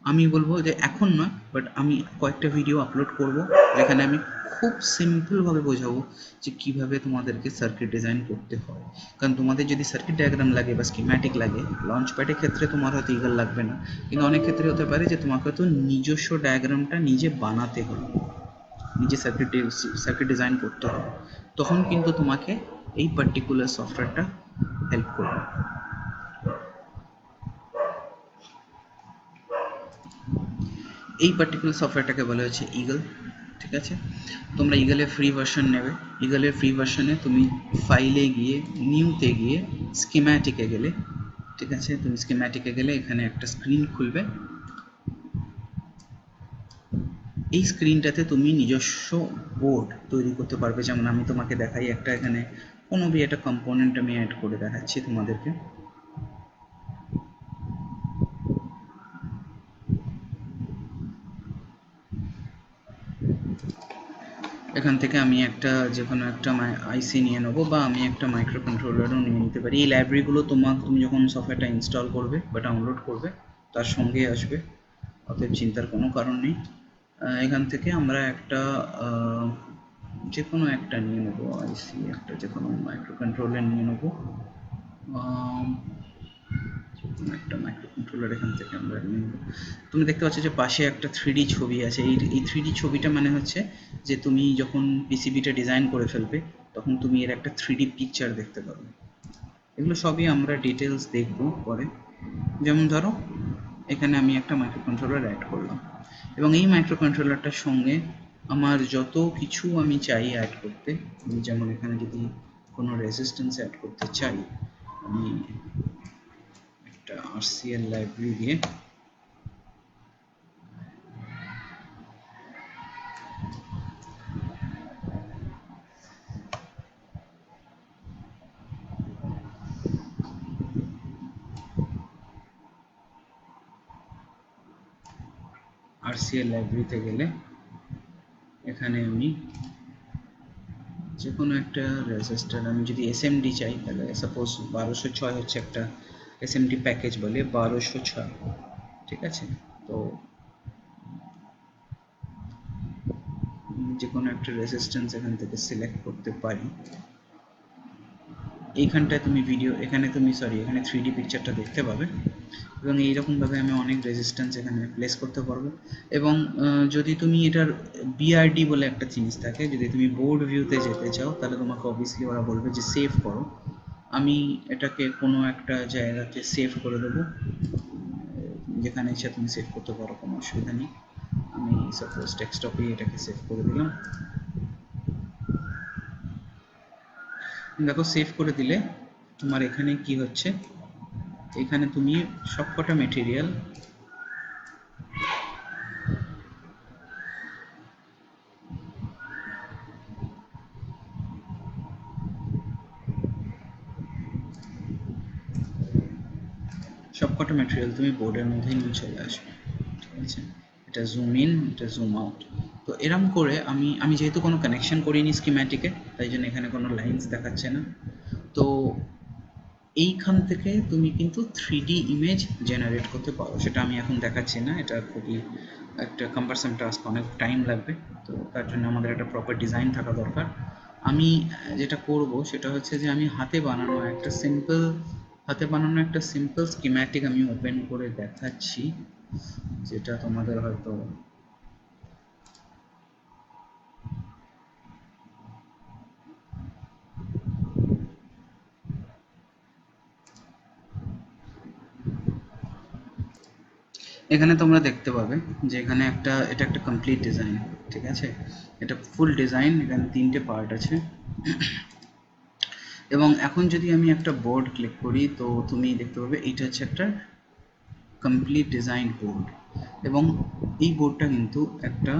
আমি বলবো যে এখন নয়, বাট আমি কয়েকটা ভিডিও আপলোড করব যেখানে আমি খুব সিম্পলভাবে বোঝাবো যে কীভাবে তোমাদেরকে সার্কিট ডিজাইন করতে হয়। কারণ তোমাদের যদি সার্কিট ডায়াগ্রাম লাগে বা স্কিম্যাটিক লাগে, লঞ্চ প্যাডের ক্ষেত্রে তোমার হয়তো ইগল লাগবে না, কিন্তু অনেক ক্ষেত্রে হতে পারে যে তোমাকে হয়তো নিজস্ব ডায়াগ্রামটা নিজে বানাতে হবে, নিজে সার্কিট ডিজাইন করতে হবে। তখন কিন্তু তোমাকে এই পার্টিকুলার সফটওয়্যারটা হেল্প করবে। এই পার্টিকুলার সফটওয়্যারটাকে বলা হচ্ছে ইগল, ঠিক আছে। তোমরা ইগলের ফ্রি ভার্সন নেবে। ইগলের ফ্রি ভার্সনে তুমি ফাইলে গিয়ে নিউতে গিয়ে স্কিম্যাটিকে গেলে, ঠিক আছে, তুমি স্কিম্যাটিকে গেলে এখানে একটা স্ক্রিন খুলবে। এই স্ক্রিনটাতে তুমি নিজস্ব বোর্ড তৈরি করতে পারবে। যেমন আমি তোমাকে দেখাই একটা, এখানে কোনো একটা কম্পোনেন্ট আমি অ্যাড করে দেখাচ্ছি তোমাদেরকে। এখান থেকে আমি একটা যে কোনো একটা আইসি নিয়ে নেবো, বা আমি একটা মাইক্রো কন্ট্রোলারও নিয়ে নিতে পারি। এই লাইব্রেরিগুলো তুমি যখন সফটওয়্যারটা ইনস্টল করবে বা ডাউনলোড করবে তার সঙ্গে আসবে, অতএব চিন্তার কোনো কারণ নেই। এখান থেকে আমরা একটা যে কোনো একটা নিয়ে নেবো আইসি, একটা যে কোনো মাইক্রো কন্ট্রোলার নিয়ে নেবো। একটা মাইক্রো কন্ট্রোলার এখান থেকে আমরা নিয়ে নেব। তুমি দেখতে পাচ্ছ যে পাশে একটা 3D ছবি আছে। এই 3D ছবিটা মানে হচ্ছে যে তুমি যখন পিসিবিটা ডিজাইন করে ফেলবে তখন তুমি এর একটা 3D পিকচার দেখতে পারবে। এগুলো সবই আমরা ডিটেলস দেখব পরে। যেমন ধরো এখানে আমি একটা মাইক্রো কন্ট্রোলার অ্যাড করলাম, এবং এই মাইক্রো কন্ট্রোলারটার সঙ্গে আমার যত কিছু আমি চাই অ্যাড করতে, যেমন এখানে যদি কোনো রেজিস্ট্যান্স অ্যাড করতে চাই, আমি একটা RCL লাইব্রেরি দিয়ে RCL লাইব্রেরিতে গেলে এখানে আমি যে কোনো একটা রেজিস্টার, আমি যদি এসএমডি চাই তাহলে সাপোজ 1206 হচ্ছে একটা এসএমডি প্যাকেজ বলে 1206, ঠিক আছে। তো যে কোনো একটা রেজিস্ট্যান্স এখান থেকে সিলেক্ট করতে পারি। এইখানটায় তুমি এখানে 3D পিকচারটা দেখতে পাবে, এবং এইরকমভাবে আমি অনেক রেজিস্ট্যান্স এখানে প্লেস করতে পারবো। এবং যদি তুমি এটার বিআরডি বলে একটা জিনিস থাকে, যদি তুমি বোর্ড ভিউতে যেতে চাও তাহলে তোমাকে অবভিয়াসলি ওরা বলবে যে সেভ করো। আমি এটাকে কোনো একটা জায়গাতে সেভ করে দেবো, যেখানে ইচ্ছা তুমি সেভ করতে পারো, কোনো অসুবিধা নেই। আমি সাপোজ ডেস্কটপে এটাকে সেভ করে দিলাম। দেখো সেভ করে দিলে তোমার এখানে কি হচ্ছে, এখানে তুমি সবকটা মেটেরিয়াল তুমি বোর্ডের মধ্যেই নিয়ে চলে আসবে, ঠিক আছে। এটা জুম ইন, এটা জুম আউট। তো এরম করে আমি যেহেতু কোনো কানেকশন করিনি স্কিম্যাটিকে, তাই জন্য এখানে কোনো লাইন্স দেখাচ্ছে না। তো এইখান থেকে তুমি কিন্তু 3D ইমেজ জেনারেট করতে পারো। সেটা আমি এখন দেখাচ্ছি না, এটা খুবই একটা কম্পারসাম টাস্ক, অনেক টাইম লাগবে। তো তার জন্য আমাদের একটা প্রপার ডিজাইন থাকা দরকার। আমি যেটা করব সেটা হচ্ছে যে আমি হাতে বানানো একটা সিম্পল স্কিম্যাটিক আমি ওপেন করে দেখাচ্ছি, যেটা তোমাদের হয়তো এখানে তোমরা দেখতে পাবে যে এখানে এটা একটা কমপ্লিট ডিজাইন, ঠিক আছে। এটা ফুল ডিজাইন, এখানে 3টে পার্ট আছে। এবং এখন যদি আমি একটা বোর্ড ক্লিক করি তো তুমি দেখতে পাবে এটা হচ্ছে একটা কমপ্লিট ডিজাইন বোর্ড, এবং এই বোর্ডটা কিন্তু একটা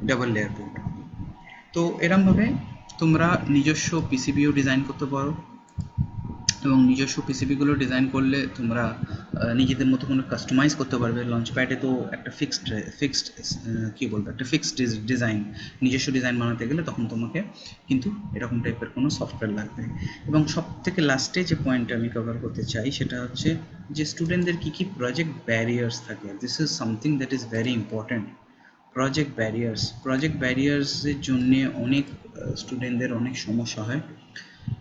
ডাবল লেয়ার বোর্ড। তো এরমভাবে তোমরা নিজস্ব পিসিবিও ডিজাইন করতে পারো, এবং নিজস্ব পিসিবিগুলো ডিজাইন করলে তোমরা নিজেদের মতো কোনো কাস্টমাইজ করতে পারবে। লঞ্চপ্যাডে তো একটা ফিক্সড কী বলবো, একটা ফিক্সড ডিজাইন, নিজস্ব ডিজাইন বানাতে গেলে তখন তোমাকে কিন্তু এরকম টাইপের কোনো সফটওয়্যার লাগবে। এবং সব থেকে লাস্টে যে পয়েন্টটা আমি কভার করতে চাই সেটা হচ্ছে যে স্টুডেন্টদের কী কী প্রজেক্ট ব্যারিয়ার্স থাকে। This is something that is very important. Project ব্যারিয়ার্সের জন্যে অনেক স্টুডেন্টদের অনেক সমস্যা হয়।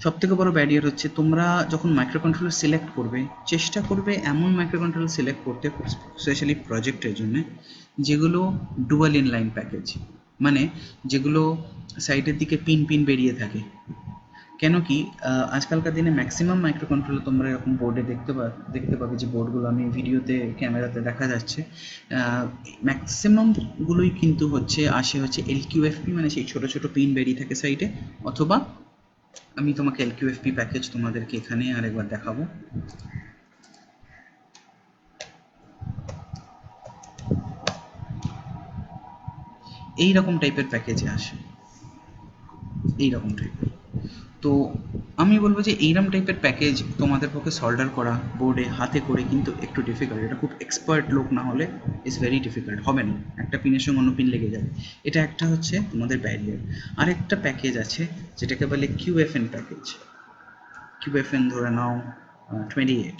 সবথেকে বড় ব্যারিয়ার হচ্ছে তোমরা যখন মাইক্রো কন্ট্রোলার সিলেক্ট করবে, চেষ্টা করবে এমন মাইক্রো কন্ট্রোলার সিলেক্ট করতে, স্পেশালি প্রজেক্টের জন্য, যেগুলো ডুয়াল ইনলাইন প্যাকেজ, মানে যেগুলো সাইডের দিকে পিন বেরিয়ে থাকে। কেন কি আজকালকার দিনে ম্যাক্সিমাম মাইক্রো কন্ট্রোলার তোমরা এরকম বোর্ডে দেখতে পাবে, যে বোর্ডগুলো আমি ভিডিওতে ক্যামেরাতে দেখা যাচ্ছে, ম্যাক্সিমামগুলোই কিন্তু আসে হচ্ছে এলকিউএফপি, মানে সেই ছোটো ছোটো পিন বেরিয়ে থাকে সাইডে। অথবা আমি তোমাকে এলকিউএফপি প্যাকেজ তোমাদেরকে এখানে আরেকবার দেখাবো। এইরকম টাইপের প্যাকেজে আসে, এইরকম টাইপের। তো আমি বলবো যে এইরকম টাইপের প্যাকেজ তোমাদের পক্ষে সল্ডার করা বোর্ডে হাতে করে কিন্তু একটু ডিফিকাল্ট, এটা খুব এক্সপার্ট লোক না হলে ইজ ভেরি ডিফিকাল্ট, হবে না, একটা পিনের সঙ্গে অন্য পিন লেগে যাবে, এটা একটা হচ্ছে তোমাদের ব্যারিয়ার। আরেকটা প্যাকেজ আছে যেটাকে বলে QFN প্যাকেজ, QFN ধরে নাও 28,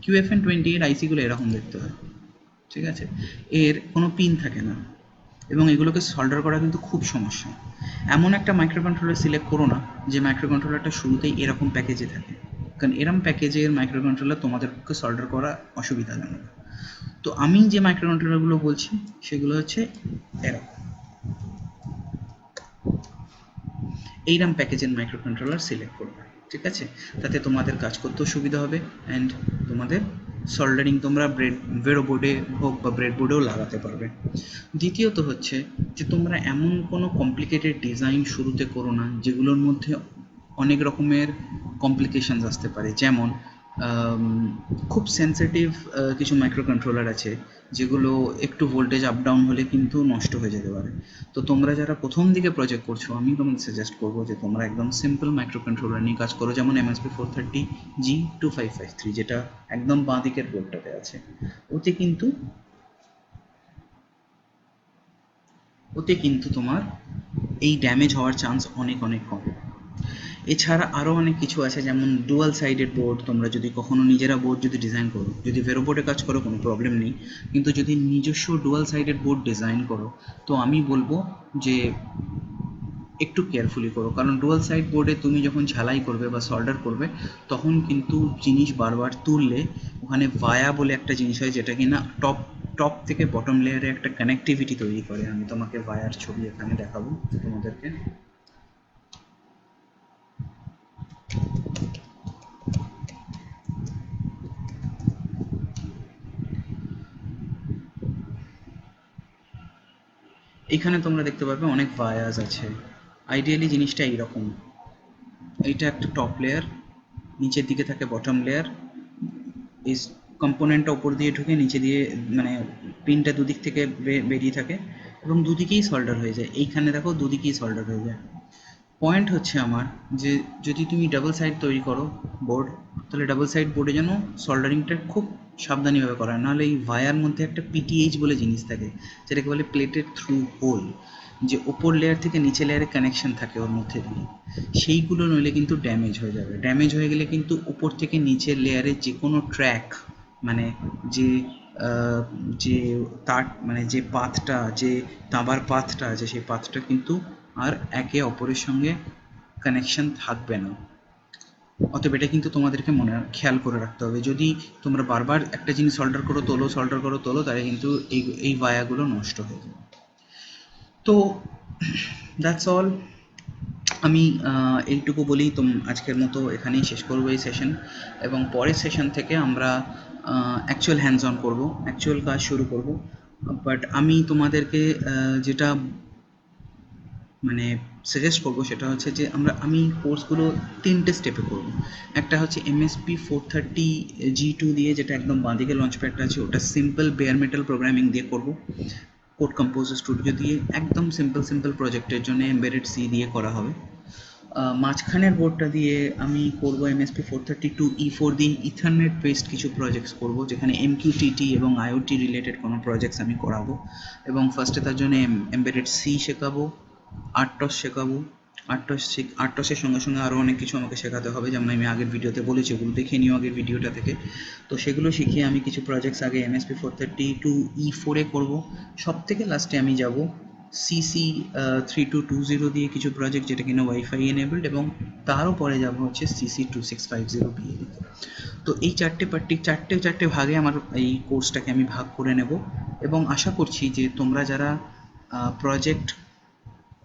QFN 28 আইসিগুলো এরকম দেখতে হয়, ঠিক আছে, এর কোনো পিন থাকে না এবং এগুলোকে সল্ডার করা কিন্তু খুব সমস্যা। এমন একটা মাইক্রোকন্ট্রোলার সিলেক্ট করো না যে মাইক্রোকন্ট্রোলারটা শুরুতেই এরকম প্যাকেজে থাকে, কারণ এরম প্যাকেজের মাইক্রোকন্ট্রোলার তোমাদের পক্ষে সল্ডার করা অসুবিধাজনক। তো আমি যে মাইক্রোকন্ট্রোলারগুলো বলছি সেগুলো হচ্ছে এরকম, এইরকম প্যাকেজের মাইক্রোকন্ট্রোলার সিলেক্ট করবে, ঠিক আছে, তাতে তোমাদের কাজ করতেও সুবিধা হবে অ্যান্ড তোমাদের সল্ডারিং তোমরা ভেরো বোর্ডে হোক বা ব্রেড বোর্ডেও লাগাতে পারবে। দ্বিতীয়ত হচ্ছে যে তোমরা এমন কোনো কমপ্লিকেটেড ডিজাইন শুরুতে করো না যেগুলোর মধ্যে অনেক রকমের কমপ্লিকেশনস আসতে পারে, যেমন খুব সেন্সিটিভ কিছু মাইক্রোকন্ট্রোলার আছে যেগুলো একটু ভোল্টেজ আপ ডাউন হলে কিন্তু নষ্ট হয়ে যেতে পারে। তো তোমরা যারা প্রথম দিকে প্রজেক্ট করছো আমি তোমাদের সাজেস্ট করবো যে তোমরা একদম সিম্পল মাইক্রোকন্ট্রোলার নিয়ে কাজ করো, যেমন MSP430G2553 যেটা একদম বাঁ দিকের বোর্ডটাতে আছে। ওতে কিন্তু তোমার এই ড্যামেজ হওয়ার চান্স অনেক অনেক কম। এছাড়া আরও অনেক কিছু আছে, যেমন ডুয়াল সাইডেড বোর্ড, তোমরা যদি কখনো নিজেরা বোর্ড যদি ডিজাইন করো, যদি ভেরো বোর্ডে কাজ করো কোনো প্রবলেম নেই, কিন্তু যদি নিজস্ব ডুয়াল সাইডেড বোর্ড ডিজাইন করো তো আমি বলবো যে একটু কেয়ারফুলি করো, কারণ ডুয়াল সাইড বোর্ডে তুমি যখন ঝালাই করবে বা সল্ডার করবে তখন কিন্তু জিনিস বারবার তুললে ওখানে ভায়া বলে একটা জিনিস হয় যেটা কিনা টপ থেকে বটম লেয়ারে একটা কানেক্টিভিটি তৈরি করে। আমি তোমাকে ভায়ার ছবি এখানে দেখাবো তোমাদেরকে। এখানে তোমরা দেখতে পাবে অনেক ভায়াস আছে। আইডিয়ালি জিনিসটা এইরকম, এইটা একটা টপ লেয়ার, নিচের দিকে থাকে বটম লেয়ার, এই কম্পোনেন্টটা উপর দিয়ে ঢুকে নিচে দিয়ে মানে পিনটা দুদিক থেকে বেরিয়ে থাকে এবং দুদিকেই সল্ডার হয়ে যায়। এইখানে দেখো দুদিকেই সল্ডার হয়ে যায়। পয়েন্ট হচ্ছে আমার যে যদি তুমি ডাবল সাইড তৈরি করো বোর্ড, তাহলে ডাবল সাইড বোর্ডে যেন সল্ডারিংটা খুব সাবধানীভাবে করা হয়, নাহলে এই ভায়ার মধ্যে একটা PTH বলে জিনিস থাকে যেটাকে বলে প্লেটেড থ্রু হোল, যে ওপর লেয়ার থেকে নিচে লেয়ারে কানেকশন থাকে ওর মধ্যে দিয়ে, সেইগুলো নইলে কিন্তু ড্যামেজ হয়ে যাবে। ড্যামেজ হয়ে গেলে কিন্তু উপর থেকে নিচের লেয়ারে যে কোনো ট্র্যাক মানে যে যে তার মানে যে পাথটা, যে তাঁবার পাথটা আছে সেই পাথটা কিন্তু আর একে অপরের সঙ্গে কানেকশন থাকবে না। অতএব এটা কিন্তু তোমাদেরকে খেয়াল করে রাখতে হবে। যদি তোমরা বারবার একটা জিনিস সল্ডার করো তোলো তাহলে কিন্তু এই ভায়াগুলো নষ্ট হয়ে যাবে। তো দ্যাটস অল, আমি এইটুকু বলেই আজকের মতো এখানেই শেষ করবো এই সেশন, এবং পরের সেশন থেকে আমরা অ্যাকচুয়াল হ্যান্ডস অন করবো, অ্যাকচুয়াল কাজ শুরু করব। বাট আমি তোমাদেরকে যেটা মানে সাজেস্ট করবো সেটা হচ্ছে যে আমি কোর্সগুলো 3টে স্টেপে করব। একটা হচ্ছে MSP430G2 দিয়ে, যেটা একদম বাঁদিকে লঞ্চ প্যাডটা আছে, ওটা সিম্পল বেয়ার মেটাল প্রোগ্রামিং দিয়ে করব, কোড কম্পোজার স্টুডিও দিয়ে একদম সিম্পল প্রজেক্টের জন্য এমবেডেড সি দিয়ে করা হবে। মাঝখানের বোর্ডটা দিয়ে আমি করব MSP432E4 দিয়ে ইথারনেট বেসড কিছু প্রজেক্টস করব, যেখানে MQTT এবং IoT রিলেটেড কোনো প্রজেক্টস আমি করাবো, এবং ফার্স্টে তার জন্য এমবেডেড সি শেখাবো, আর্টস শেখাবো। আর্টসের সঙ্গে সঙ্গে আরও অনেক কিছু আমাকে শেখাতে হবে, যেমন আমি আগের ভিডিওতে বলেছি, ওগুলো দেখে নিও আগের ভিডিওটা থেকে। তো সেগুলো শিখিয়ে আমি কিছু প্রজেক্টস আগে MSP432E4 করবো। সব থেকে লাস্টে আমি যাব CC3220 দিয়ে কিছু প্রজেক্ট যেটা কিনা ওয়াইফাই এনেবলড, এবং তারও পরে যাব হচ্ছে CC2650BA দিতে। তো এই চারটে ভাগে আমার এই কোর্সটাকে আমি ভাগ করে নেব, এবং আশা করছি যে তোমরা যারা প্রজেক্ট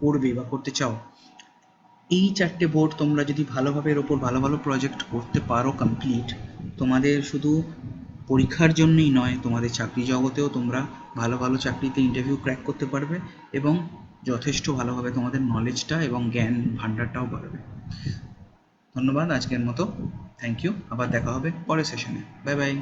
করবে বা করতে চাও, এই 4টে বোর্ড তোমরা যদি ভালোভাবে এর ওপর ভালো প্রজেক্ট করতে পারো কমপ্লিট, তোমাদের শুধু পরীক্ষার জন্যই নয়, তোমাদের চাকরি জগতেও তোমরা ভালো চাকরিতে ইন্টারভিউ ক্র্যাক করতে পারবে এবং যথেষ্ট ভালোভাবে তোমাদের নলেজটা এবং জ্ঞান ভাণ্ডারটাও বাড়বে। ধন্যবাদ আজকের মতো, থ্যাংক ইউ, আবার দেখা হবে পরের সেশনে, বাই বাই।